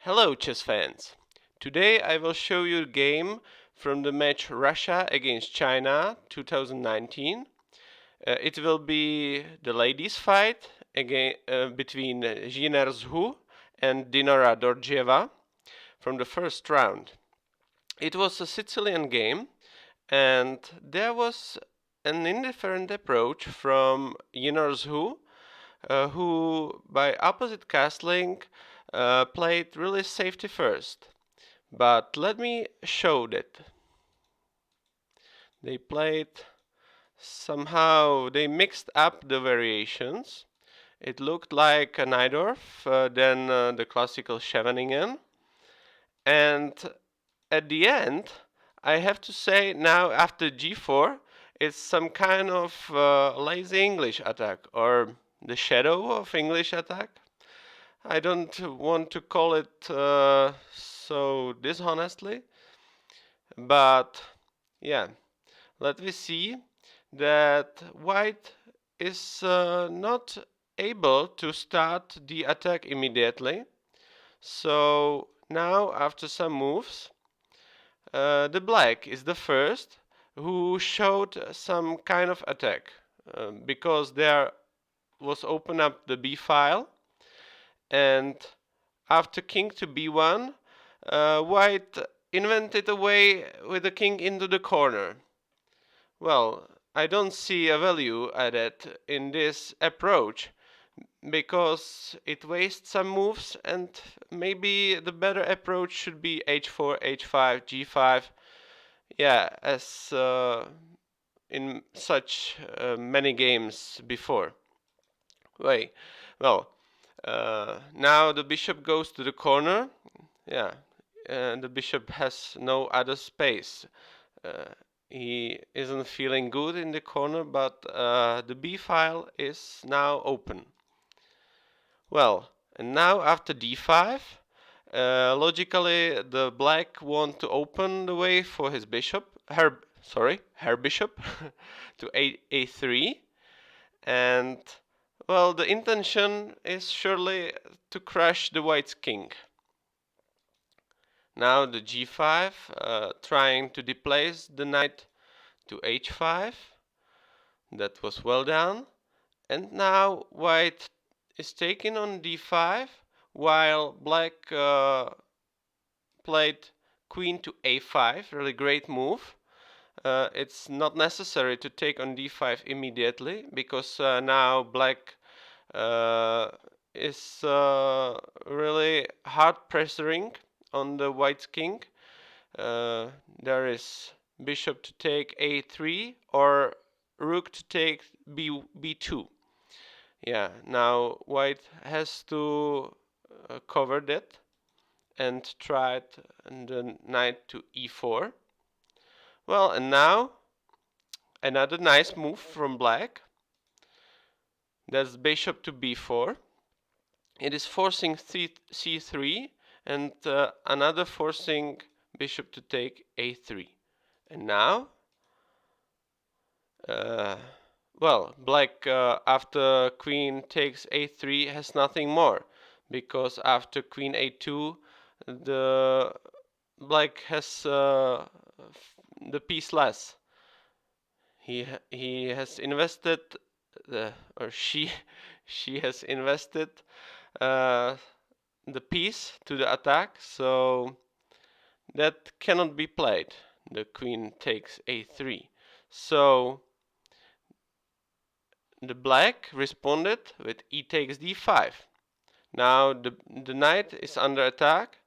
Hello, chess fans! Today I will show you a game from the match Russia against China 2019. It will be the ladies' fight between Jiner Zhu and Dinora Dordzhieva from the first round. It was a Sicilian game, and there was an indifferent approach from Jiner Zhu, who, by opposite castling, played really safety first. But let me show that they played somehow, they mixed up the variations. It looked like a Najdorf, then the classical Scheveningen. And at the end, I have to say now after g4, it's some kind of lazy English attack or the shadow of English attack. I don't want to call it so dishonestly, but yeah, let me see that white is not able to start the attack immediately. So now after some moves, the black is the first who showed some kind of attack because there was open up the b file, and after king to b1, white invented a way with the king into the corner. Well, I don't see a value added in this approach because it wastes some moves, and maybe the better approach should be h4, h5, g5. Yeah, as in such many games before. Wait, well, now the bishop goes to the corner. Yeah, and the bishop has no other space. He isn't feeling good in the corner, but the b file is now open. Well, and now after d5, logically the black want to open the way for his bishop, her bishop, to a3, and well, the intention is surely to crush the white's king. Now the g5, trying to displace the knight to h5. That was well done. And now white is taking on d5, while black played queen to a5. Really great move. It's not necessary to take on d5 immediately because now black is really hard pressuring on the white's king. There is bishop to take a3 or rook to take b2. Yeah, now white has to cover that and try the knight to e4. Well, and now another nice move from black. That's bishop to b4. It is forcing c3 and another forcing bishop to take a3. And now, well, black after queen takes a3 has nothing more, because after queen a2, the black has the piece less. He has invested, or she has invested the piece to the attack, so that cannot be played. The queen takes a3. So the black responded with e takes d5. Now the knight is under attack,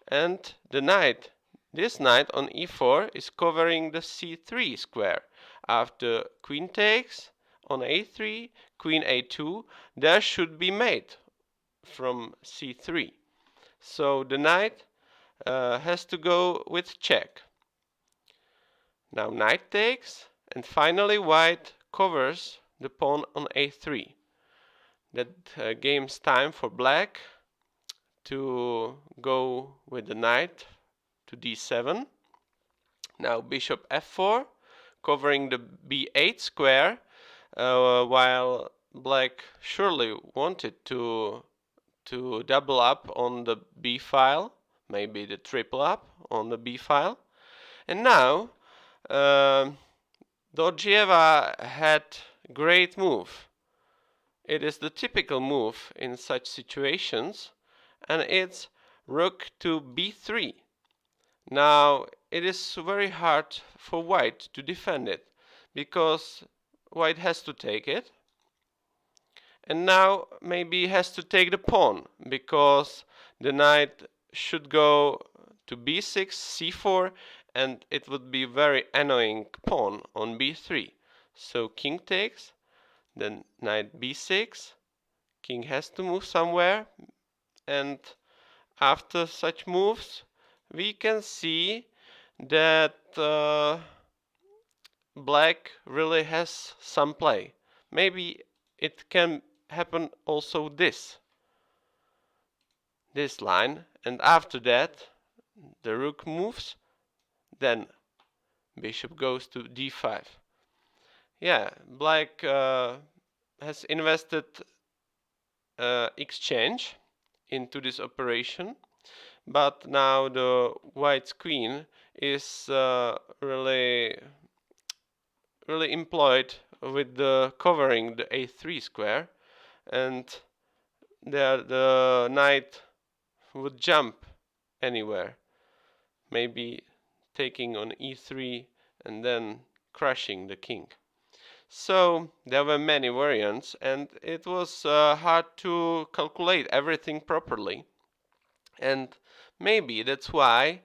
and this knight on e4 is covering the c3 square. After queen takes on a3, queen a2, there should be mate from c3. So the knight has to go with check. Now knight takes, and finally white covers the pawn on a3. That gains time for black to go with the knight to d7. Now bishop f4, covering the b8 square, while black surely wanted to to double up on the b file, maybe the triple up on the b file. And now Dordzhieva had great move. It is the typical move in such situations, and it's rook to b3. Now it is very hard for white to defend it, because white has to take it, and now maybe he has to take the pawn, because the knight should go to b6, c4, and it would be very annoying pawn on b3. So king takes, then knight b6, king has to move somewhere, and after such moves we can see that black really has some play. Maybe it can happen also this line, and after that the rook moves, then bishop goes to d5. Yeah, black has invested exchange into this operation, but now the white's queen is really employed with the covering the a3 square, and there the knight would jump anywhere, maybe taking on e3 and then crushing the king. So there were many variants, and it was hard to calculate everything properly. And maybe that's why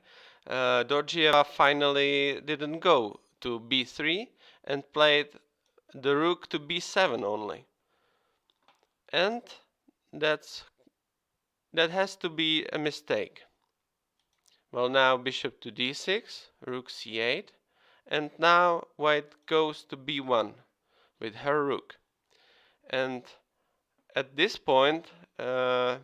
Dordzhieva finally didn't go to b3 and played the rook to b7 only. And that has to be a mistake. Well, now bishop to d6, rook c8, and now white goes to b1 with her rook. And at this point it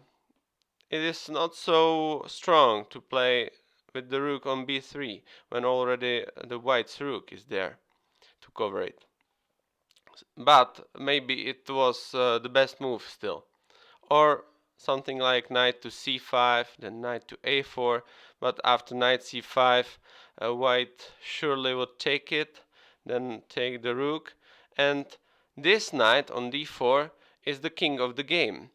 is not so strong to play with the rook on b3 when already the white's rook is there to cover it. But maybe it was the best move still. Or something like knight to c5, then knight to a4, but after knight c5 white surely would take it, then take the rook, and this knight on d4 is the king of the game.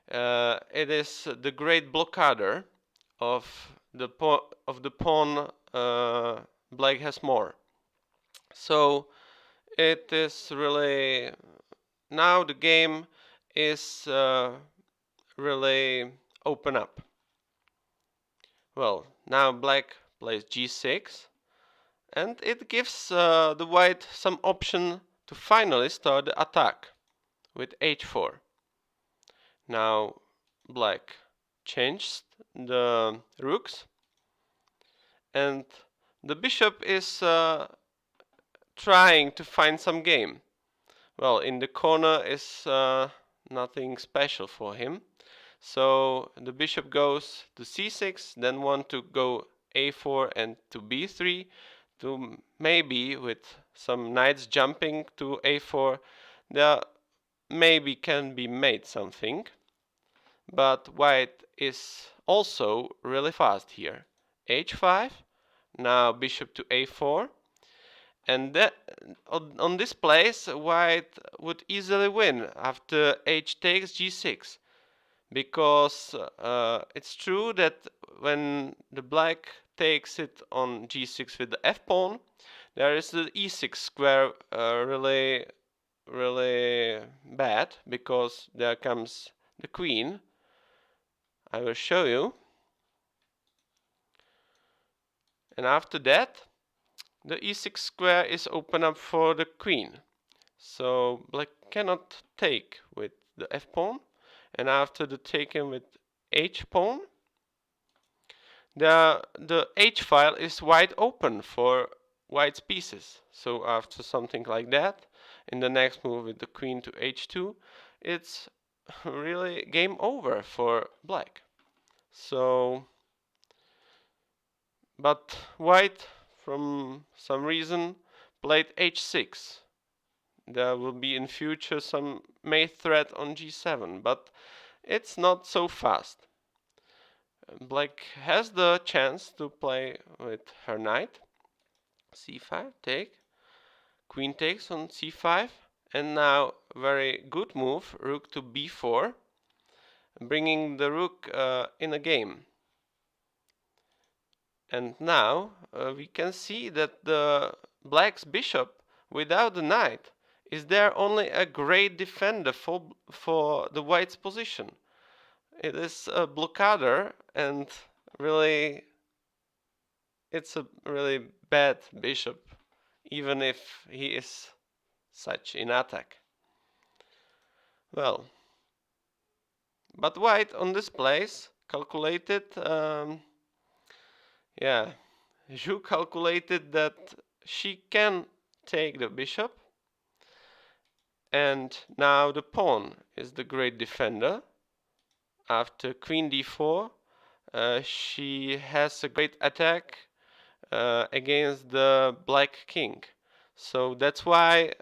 It is the great blockader of the pawn black has more. So it is really, now the game is really open up. Well, now black plays g6, and it gives the white some option to finally start the attack with h4. Now black changed the rooks, and the bishop is trying to find some game. Well, in the corner is nothing special for him. So the bishop goes to c6, then want to go a4 and to b3, to maybe with some knights jumping to a4, there maybe can be made something. But white is also really fast here. h5, now bishop to a4, and that, on this place white would easily win after h takes g6, because it's true that when the black takes it on g6 with the f pawn, there is the e6 square really bad, because there comes the queen. I will show you. And after that the e6 square is open up for the queen, so black cannot take with the f pawn. And after the taken with h pawn, the h file is wide open for white's pieces. So after something like that, in the next move with the queen to h2, it's really game over for black. So, but white from some reason played h6. There will be in future some mate threat on g7, but it's not so fast. Black has the chance to play with her knight. c5, take. Queen takes on c5. And now, very good move, rook to b4, bringing the rook in a game. And now we can see that the black's bishop without the knight is there only a great defender for the white's position. It is a blockader, and really it's a really bad bishop, even if he is such in attack. Well, but white on this place calculated, yeah, Zhu calculated that she can take the bishop, and now the pawn is the great defender. After queen d4, she has a great attack against the black king. So that's why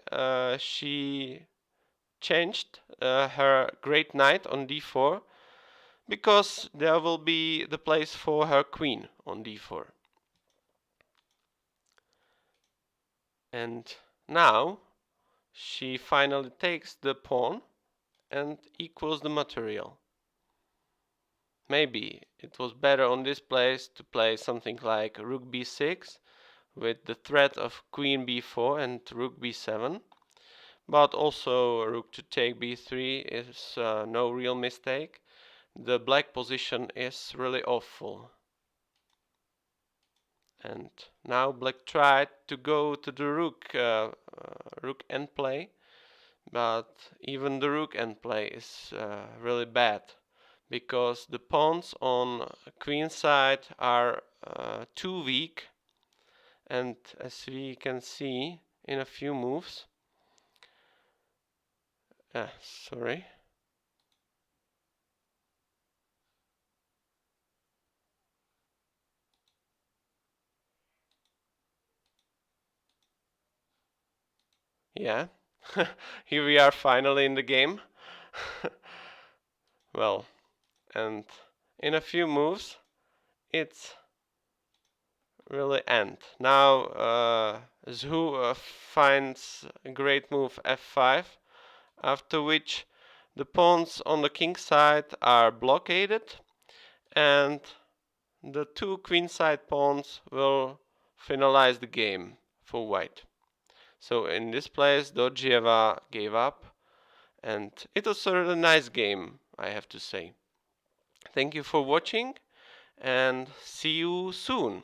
she changed her great knight on d4, because there will be the place for her queen on d4. And now she finally takes the pawn and equals the material. Maybe it was better on this place to play something like rook b6 with the threat of queen b4 and rook b7. But also rook to take b3 is no real mistake. The black position is really awful. And now black tried to go to the rook end play, but even the rook end play is really bad, because the pawns on queen side are too weak, and as we can see in a few moves, sorry. Yeah, here we are finally in the game. Well, and in a few moves, it's really end. Now Zhu finds a great move f5, after which the pawns on the king side are blockaded, and the two queenside pawns will finalize the game for white. So in this place, Dordzhieva gave up, and it was a really nice game, I have to say. Thank you for watching, and see you soon.